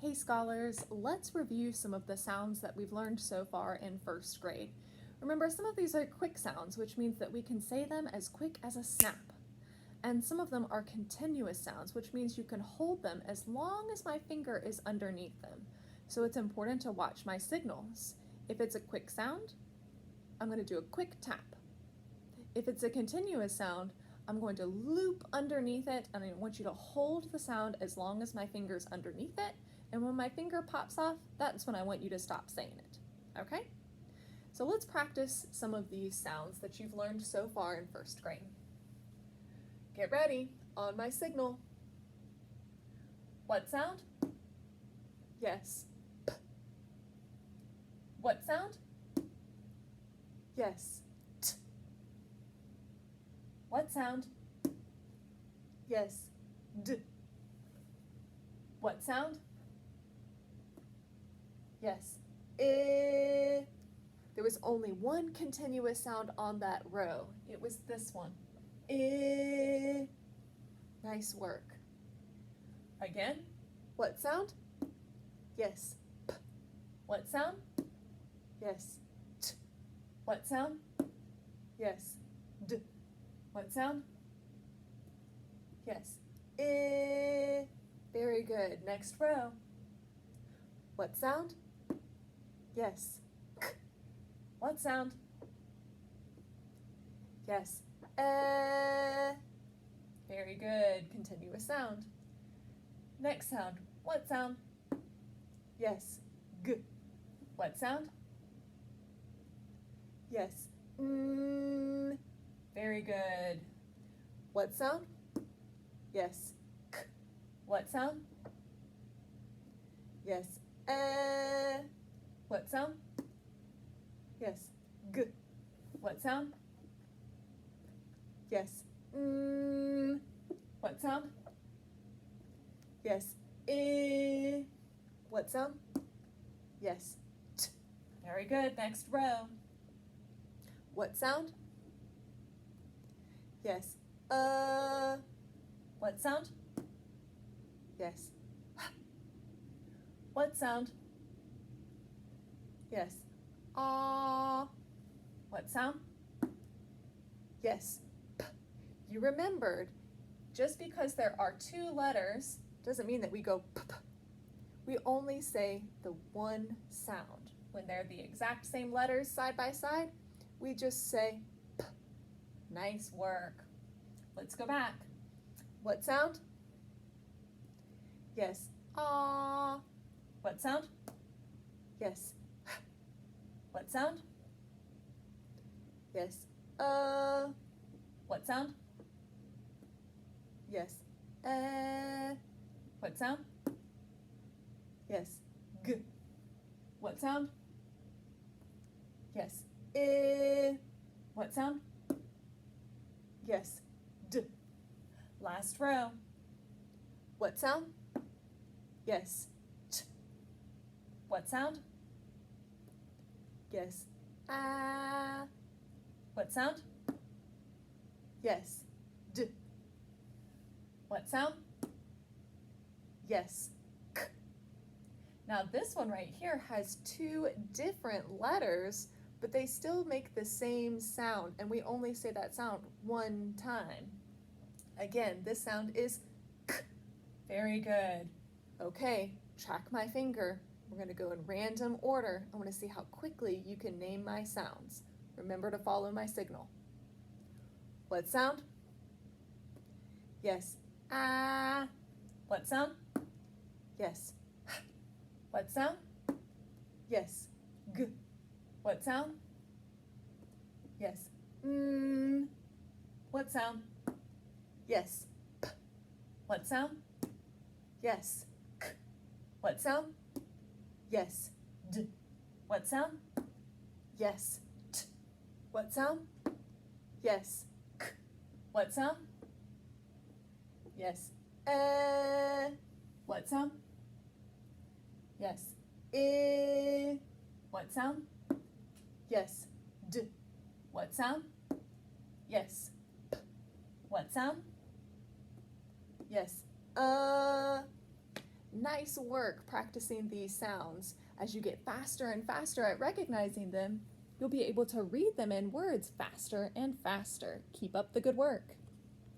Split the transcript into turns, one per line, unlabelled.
Hey scholars, let's review some of the sounds that we've learned so far in first grade. Remember, some of these are quick sounds, which means that we can say them as quick as a snap. And some of them are continuous sounds, which means you can hold them as long as my finger is underneath them. So it's important to watch my signals. If it's a quick sound, I'm going to do a quick tap. If it's a continuous sound, I'm going to loop underneath it, and I want you to hold the sound as long as my finger's underneath it. And when my finger pops off, that's when I want you to stop saying it, okay? So let's practice some of these sounds that you've learned so far in first grade. Get ready, on my signal. What sound? Yes. P. What sound? Yes. T. What sound? Yes. D. What sound? Yes. I. There was only one continuous sound on that row. It was this one. I. Nice work. Again. What sound? Yes. P. What sound? Yes. T. What sound? Yes. D. What sound? Yes. I. Very good. Next row. What sound? Yes. K. What sound? Yes. Very good. Continuous sound. Next sound. What sound? Yes. G. What sound? Yes. N. Very good. What sound? Yes. K. What sound? Yes. What sound? Yes. G. What sound? Yes. N. What sound? Yes. I. What sound? Yes. T. Very good. Next row. What sound? Yes. What sound? Yes. What sound? Yes. What sound? Yes. P. You remembered, just because there are two letters doesn't mean that we go p, p. We only say the one sound. When they're the exact same letters side by side, we just say p. Nice work. Let's go back. What sound? Yes. What sound? Yes. What sound? Yes. What sound? Yes. What sound? Yes. G. What sound? Yes. I. What sound? Yes. D. Last row. What sound? Yes. T. What sound? Yes. What sound? Yes. D. What sound? Yes. K. Now this one right here has two different letters, but they still make the same sound, and we only say that sound one time. Again, this sound is K. Very good. Okay, track my finger. We're going to go in random order. I want to see how quickly you can name my sounds. Remember to follow my signal. What sound? Yes. What sound? Yes. What sound? Yes. G. What sound? Yes. N. What sound? Yes. P. What sound? Yes. K. What sound? Yes. D. What sound? Yes. T. What sound? Yes. K. What sound? Yes. What sound? Yes. I. What sound? Yes. D. What sound? Yes. P. What sound? Yes. Nice work practicing these sounds. As you get faster and faster at recognizing them, you'll be able to read them in words faster and faster. Keep up the good work.